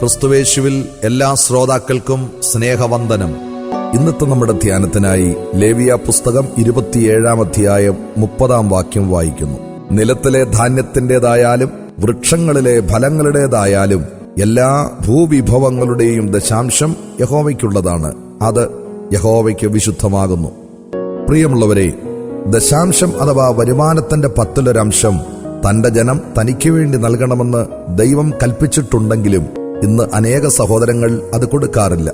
ക്രിസ്തുവേശുവിൽ എല്ലാ ശ്രോതാക്കൾക്കും സ്നേഹവന്ദനം. ഇന്നത്തെ നമ്മുടെ ധ്യാനത്തിനായി ലേവ്യ പുസ്തകം 27-ാം അധ്യായം 30-ാം വാക്യം വായിക്കുന്നു. നിലത്തിലെ ധാന്യത്തിൻ്റെതായാലും വൃക്ഷങ്ങളിലെ ഫലങ്ങളുടേതായാലും എല്ലാ ഭൂവിഭവങ്ങളുടെയും ദശാംശം യഹോവയ്ക്കുള്ളതാണ്. അത് യഹോവയ്ക്ക് വിശുദ്ധമാകുന്നു. പ്രിയമുള്ളവരെ, ദശാംശം അഥവാ വരുമാനത്തിന്റെ 10-ലൊരംശം തന്റെ ജനം തനിക്ക് വേണ്ടി നൽകണമെന്ന് ദൈവം കൽപ്പിച്ചിട്ടുണ്ടെങ്കിലും ഇന്ന് അനേക സഹോദരങ്ങൾ അത് കൊടുക്കാറില്ല.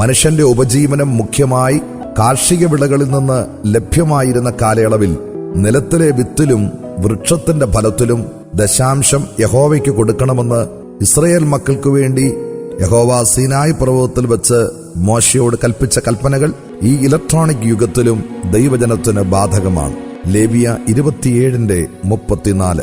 മനുഷ്യന്റെ ഉപജീവനം മുഖ്യമായി കാർഷിക വിളകളിൽ നിന്ന് ലഭ്യമായിരുന്ന കാലയളവിൽ നിലത്തിലെ വിത്തിലും വൃക്ഷത്തിന്റെ ഫലത്തിലും ദശാംശം യഹോവയ്ക്ക് കൊടുക്കണമെന്ന് ഇസ്രായേൽ മക്കൾക്കു വേണ്ടി യഹോവ സീനായി പർവ്വതത്തിൽ വെച്ച് മോശയോട് കൽപ്പിച്ച കൽപ്പനകൾ ഈ ഇലക്ട്രോണിക് യുഗത്തിലും ദൈവജനത്തിന് ബാധകമാണ്. ലേവ്യ 27:34.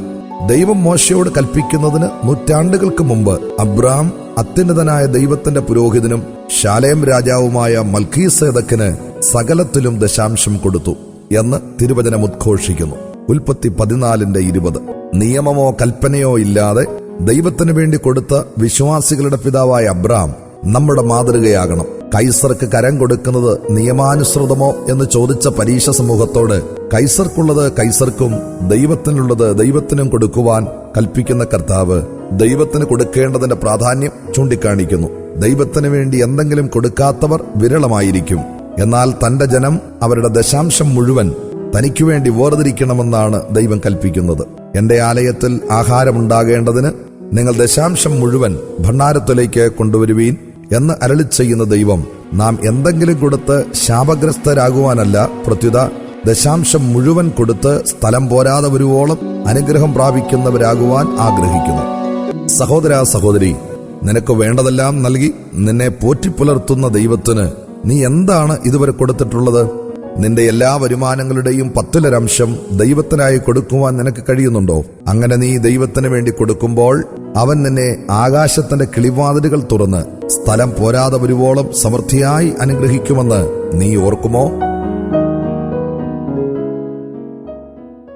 ദൈവം മോശയോട് കൽപ്പിക്കുന്നതിന് നൂറ്റാണ്ടുകൾക്ക് മുമ്പ് അബ്രാം അത്യുന്നതനായ ദൈവത്തിന്റെ പുരോഹിതനും ശാലേം രാജാവുമായ മൽക്കീസേദക്കിന് സകലത്തിലും ദശാംശം കൊടുത്തു എന്ന് തിരുവചനം ഉദ്ഘോഷിക്കുന്നു. ഉൽപ്പത്തി 14:20. നിയമമോ കൽപ്പനയോ ഇല്ലാതെ ദൈവത്തിനു വേണ്ടി കൊടുത്ത വിശ്വാസികളുടെ പിതാവായ അബ്രാം നമ്മുടെ മാതൃകയാകണം. കൈസർക്ക് കരം കൊടുക്കുന്നത് നിയമാനുസൃതമോ എന്ന് ചോദിച്ച പരീക്ഷ സമൂഹത്തോട് കൈസർക്കുള്ളത് കൈസർക്കും ദൈവത്തിനുള്ളത് ദൈവത്തിനും കൊടുക്കുവാൻ കൽപ്പിക്കുന്ന കർത്താവ് ദൈവത്തിന് കൊടുക്കേണ്ടതിന്റെ പ്രാധാന്യം ചൂണ്ടിക്കാണിക്കുന്നു. ദൈവത്തിന് വേണ്ടി എന്തെങ്കിലും കൊടുക്കാത്തവർ വിരളമായിരിക്കും. എന്നാൽ തന്റെ ജനം അവരുടെ ദശാംശം മുഴുവൻ തനിക്കു വേണ്ടി വേർതിരിക്കണമെന്നാണ് ദൈവം കൽപ്പിക്കുന്നത്. എന്റെ ആലയത്തിൽ ആഹാരമുണ്ടാകേണ്ടതിന് നിങ്ങൾ ദശാംശം മുഴുവൻ ഭണ്ഡാരത്തിലേക്ക് കൊണ്ടുവരുവീൻ എന്ന് അരുളി ചെയ്യുന്ന ദൈവം നാം എന്തെങ്കിലും കൊടുത്ത് ശാപഗ്രസ്തരാകുവാനല്ല, പ്രത്യുത ദശാംശം മുഴുവൻ കൊടുത്ത് സ്ഥലം പോരാതെ വരുവോളം അനുഗ്രഹം പ്രാപിക്കുന്നവരാകുവാൻ ആഗ്രഹിക്കുന്നു. സഹോദര സഹോദരി, നിനക്ക് വേണ്ടതെല്ലാം നൽകി നിന്നെ പോറ്റിപ്പുലർത്തുന്ന ദൈവത്തിന് നീ എന്താണ് ഇതുവരെ കൊടുത്തിട്ടുള്ളത്? നിന്റെ എല്ലാ വരുമാനങ്ങളുടെയും 10-ലൊരംശം ദൈവത്തിനായി കൊടുക്കുവാൻ നിനക്ക് കഴിയുന്നുണ്ടോ? അങ്ങനെ നീ ദൈവത്തിന് വേണ്ടി കൊടുക്കുമ്പോൾ അവൻ നിന്നെ ആകാശത്തിന്റെ കിളിവാതിലുകൾ തുറന്ന് സ്ഥലം പോരാതെ വരുവോളം സമൃദ്ധിയായി അനുഗ്രഹിക്കുമെന്ന് നീ ഓർക്കുമോ?